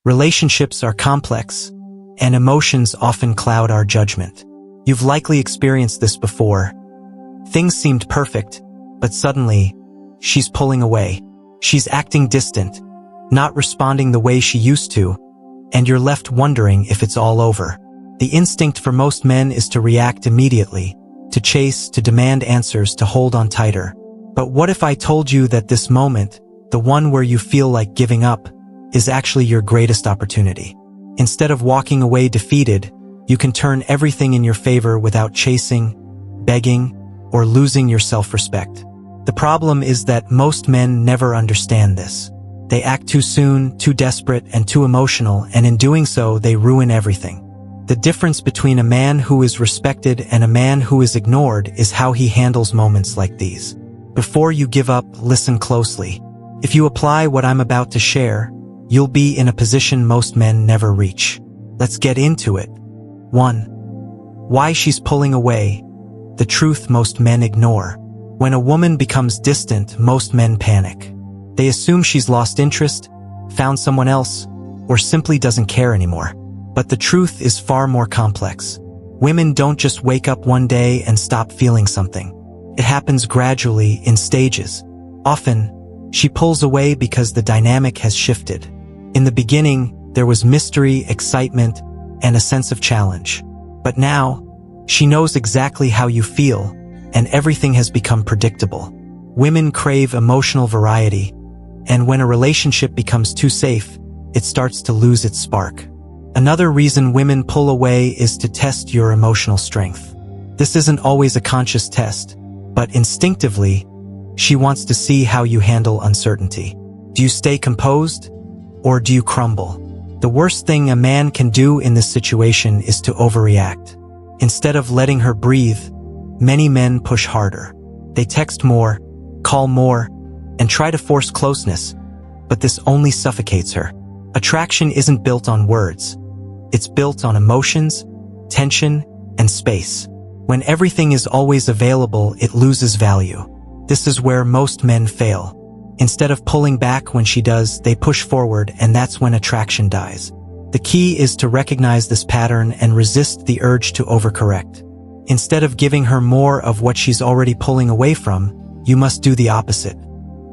Relationships are complex, and emotions often cloud our judgment. You've likely experienced this before. Things seemed perfect, but suddenly, she's pulling away. She's acting distant, not responding the way she used to, and you're left wondering if it's all over. The instinct for most men is to react immediately, to chase, to demand answers, to hold on tighter. But what if I told you that this moment, the one where you feel like giving up, is actually your greatest opportunity? Instead of walking away defeated, you can turn everything in your favor without chasing, begging, or losing your self-respect. The problem is that most men never understand this. They act too soon, too desperate, and too emotional, and in doing so, they ruin everything. The difference between a man who is respected and a man who is ignored is how he handles moments like these. Before you give up, listen closely. If you apply what I'm about to share, you'll be in a position most men never reach. Let's get into it. 1. Why she's pulling away. The truth most men ignore. When a woman becomes distant, most men panic. They assume she's lost interest, found someone else, or simply doesn't care anymore. But the truth is far more complex. Women don't just wake up one day and stop feeling something. It happens gradually, in stages. Often, she pulls away because the dynamic has shifted. In the beginning, there was mystery, excitement, and a sense of challenge. But now, she knows exactly how you feel, and everything has become predictable. Women crave emotional variety, and when a relationship becomes too safe, it starts to lose its spark. Another reason women pull away is to test your emotional strength. This isn't always a conscious test, but instinctively, she wants to see how you handle uncertainty. Do you stay composed, or do you crumble? The worst thing a man can do in this situation is to overreact. Instead of letting her breathe, many men push harder. They text more, call more, and try to force closeness, but this only suffocates her. Attraction isn't built on words. It's built on emotions, tension, and space. When everything is always available, it loses value. This is where most men fail. Instead of pulling back when she does, they push forward, and that's when attraction dies. The key is to recognize this pattern and resist the urge to overcorrect. Instead of giving her more of what she's already pulling away from, you must do the opposite.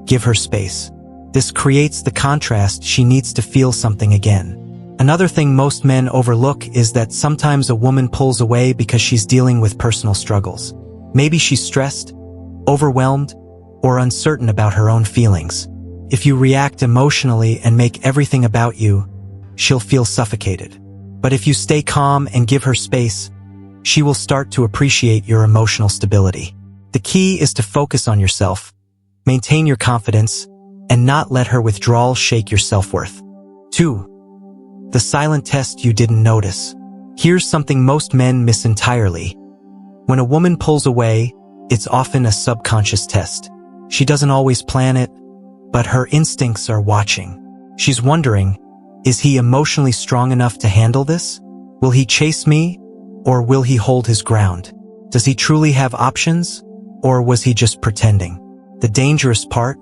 Give her space. This creates the contrast she needs to feel something again. Another thing most men overlook is that sometimes a woman pulls away because she's dealing with personal struggles. Maybe she's stressed, overwhelmed, or uncertain about her own feelings. If you react emotionally and make everything about you, she'll feel suffocated. But if you stay calm and give her space, she will start to appreciate your emotional stability. The key is to focus on yourself, maintain your confidence, and not let her withdrawal shake your self-worth. 2. The silent test you didn't notice. Here's something most men miss entirely. When a woman pulls away, it's often a subconscious test. She doesn't always plan it, but her instincts are watching. She's wondering, is he emotionally strong enough to handle this? Will he chase me, or will he hold his ground? Does he truly have options, or was he just pretending? The dangerous part?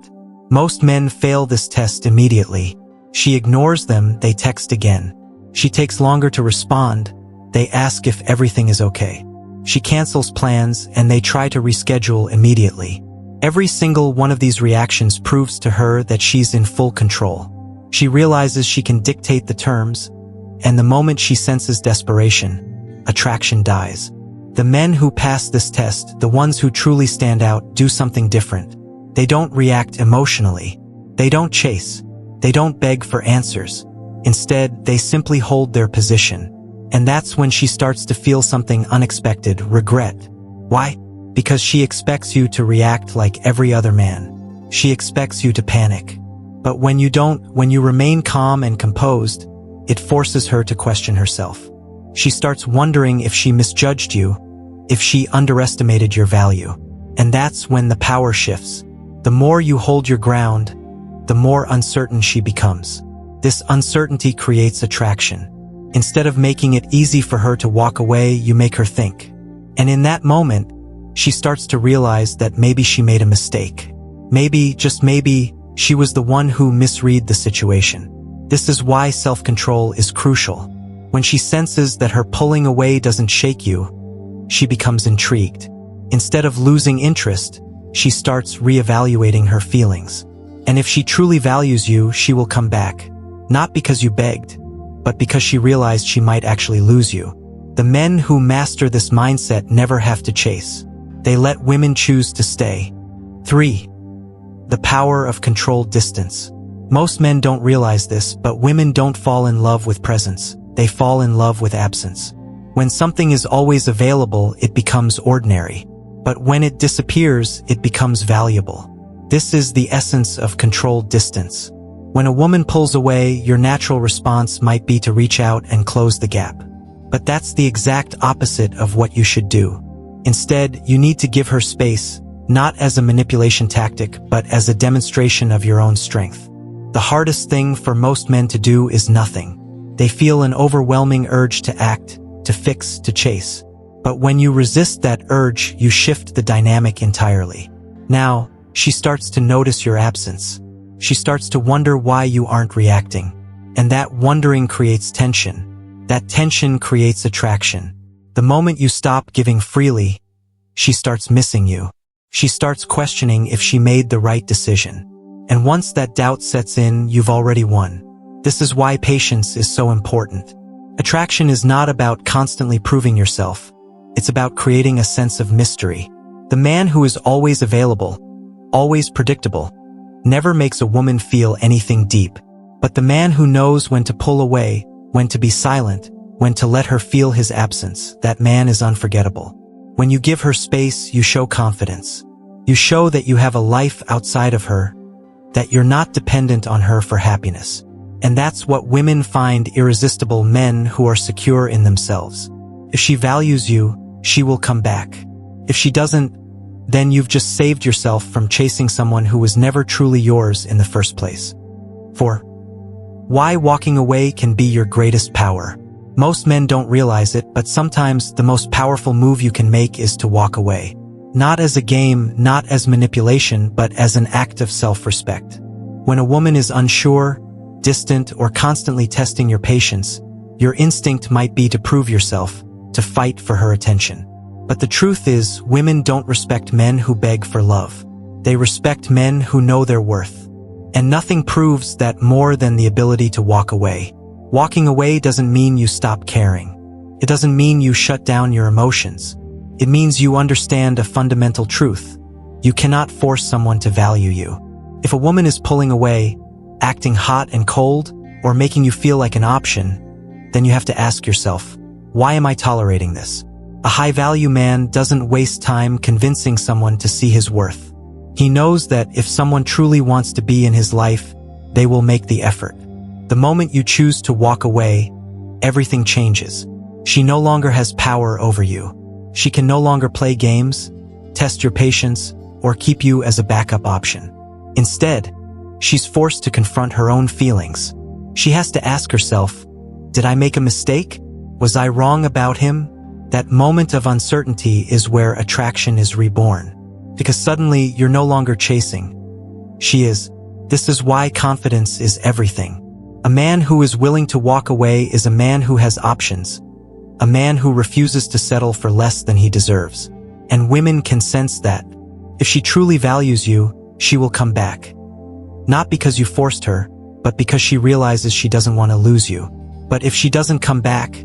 Most men fail this test immediately. She ignores them, they text again. She takes longer to respond, they ask if everything is okay. She cancels plans, and they try to reschedule immediately. Every single one of these reactions proves to her that she's in full control. She realizes she can dictate the terms, and the moment she senses desperation, attraction dies. The men who pass this test, the ones who truly stand out, do something different. They don't react emotionally. They don't chase. They don't beg for answers. Instead, they simply hold their position. And that's when she starts to feel something unexpected, regret. Why? Because she expects you to react like every other man. She expects you to panic. But when you don't, when you remain calm and composed, it forces her to question herself. She starts wondering if she misjudged you, if she underestimated your value. And that's when the power shifts. The more you hold your ground, the more uncertain she becomes. This uncertainty creates attraction. Instead of making it easy for her to walk away, you make her think. And in that moment, she starts to realize that maybe she made a mistake. Maybe, just maybe, she was the one who misread the situation. This is why self-control is crucial. When she senses that her pulling away doesn't shake you, she becomes intrigued. Instead of losing interest, she starts reevaluating her feelings. And if she truly values you, she will come back. Not because you begged, but because she realized she might actually lose you. The men who master this mindset never have to chase. They let women choose to stay. 3. The power of controlled distance. Most men don't realize this, but women don't fall in love with presence. They fall in love with absence. When something is always available, it becomes ordinary. But when it disappears, it becomes valuable. This is the essence of controlled distance. When a woman pulls away, your natural response might be to reach out and close the gap. But that's the exact opposite of what you should do. Instead, you need to give her space, not as a manipulation tactic, but as a demonstration of your own strength. The hardest thing for most men to do is nothing. They feel an overwhelming urge to act, to fix, to chase. But when you resist that urge, you shift the dynamic entirely. Now, she starts to notice your absence. She starts to wonder why you aren't reacting. And that wondering creates tension. That tension creates attraction. The moment you stop giving freely, she starts missing you. She starts questioning if she made the right decision. And once that doubt sets in, you've already won. This is why patience is so important. Attraction is not about constantly proving yourself. It's about creating a sense of mystery. The man who is always available, always predictable, never makes a woman feel anything deep. But the man who knows when to pull away, when to be silent, when to let her feel his absence, that man is unforgettable. When you give her space, you show confidence. You show that you have a life outside of her, that you're not dependent on her for happiness. And that's what women find irresistible: men who are secure in themselves. If she values you, she will come back. If she doesn't, then you've just saved yourself from chasing someone who was never truly yours in the first place. 4. Why walking away can be your greatest power. Most men don't realize it, but sometimes the most powerful move you can make is to walk away. Not as a game, not as manipulation, but as an act of self-respect. When a woman is unsure, distant, or constantly testing your patience, your instinct might be to prove yourself, to fight for her attention. But the truth is, women don't respect men who beg for love. They respect men who know their worth. And nothing proves that more than the ability to walk away. Walking away doesn't mean you stop caring. It doesn't mean you shut down your emotions. It means you understand a fundamental truth. You cannot force someone to value you. If a woman is pulling away, acting hot and cold, or making you feel like an option, then you have to ask yourself, why am I tolerating this? A high-value man doesn't waste time convincing someone to see his worth. He knows that if someone truly wants to be in his life, they will make the effort. The moment you choose to walk away, everything changes. She no longer has power over you. She can no longer play games, test your patience, or keep you as a backup option. Instead, she's forced to confront her own feelings. She has to ask herself, did I make a mistake? Was I wrong about him? That moment of uncertainty is where attraction is reborn. Because suddenly you're no longer chasing. She is. This is why confidence is everything. A man who is willing to walk away is a man who has options. A man who refuses to settle for less than he deserves. And women can sense that. If she truly values you, she will come back. Not because you forced her, but because she realizes she doesn't want to lose you. But if she doesn't come back,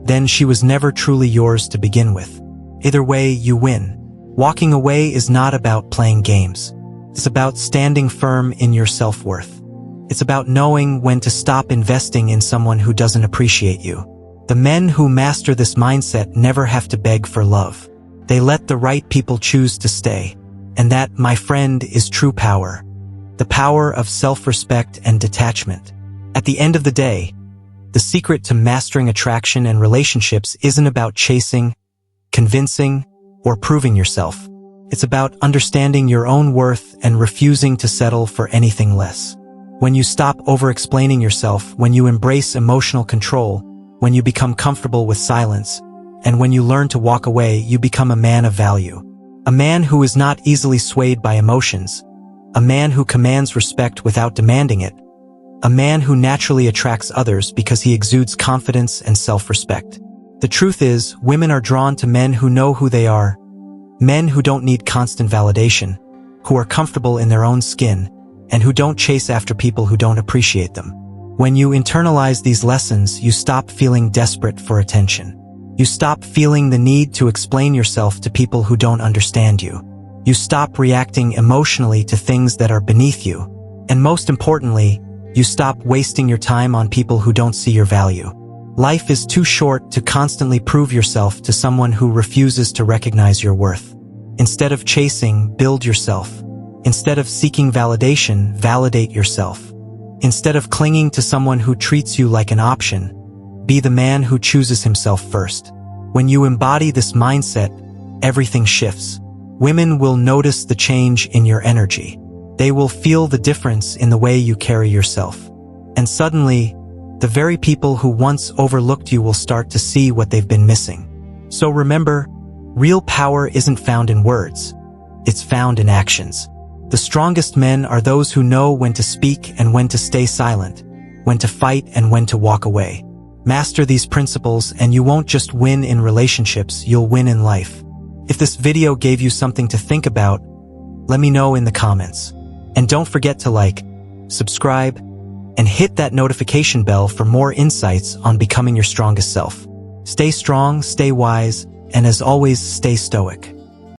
then she was never truly yours to begin with. Either way, you win. Walking away is not about playing games. It's about standing firm in your self-worth. It's about knowing when to stop investing in someone who doesn't appreciate you. The men who master this mindset never have to beg for love. They let the right people choose to stay. And that, my friend, is true power. The power of self-respect and detachment. At the end of the day, the secret to mastering attraction and relationships isn't about chasing, convincing, or proving yourself. It's about understanding your own worth and refusing to settle for anything less. When you stop over-explaining yourself, when you embrace emotional control, when you become comfortable with silence, and when you learn to walk away, you become a man of value. A man who is not easily swayed by emotions. A man who commands respect without demanding it. A man who naturally attracts others because he exudes confidence and self-respect. The truth is, women are drawn to men who know who they are, men who don't need constant validation, who are comfortable in their own skin, and who don't chase after people who don't appreciate them. When you internalize these lessons, you stop feeling desperate for attention. You stop feeling the need to explain yourself to people who don't understand you. You stop reacting emotionally to things that are beneath you. And most importantly, you stop wasting your time on people who don't see your value. Life is too short to constantly prove yourself to someone who refuses to recognize your worth. Instead of chasing, build yourself. Instead of seeking validation, validate yourself. Instead of clinging to someone who treats you like an option, be the man who chooses himself first. When you embody this mindset, everything shifts. Women will notice the change in your energy. They will feel the difference in the way you carry yourself. And suddenly, the very people who once overlooked you will start to see what they've been missing. So remember, real power isn't found in words. It's found in actions. The strongest men are those who know when to speak and when to stay silent, when to fight and when to walk away. Master these principles and you won't just win in relationships, you'll win in life. If this video gave you something to think about, let me know in the comments. And don't forget to like, subscribe, and hit that notification bell for more insights on becoming your strongest self. Stay strong, stay wise, and as always, stay stoic.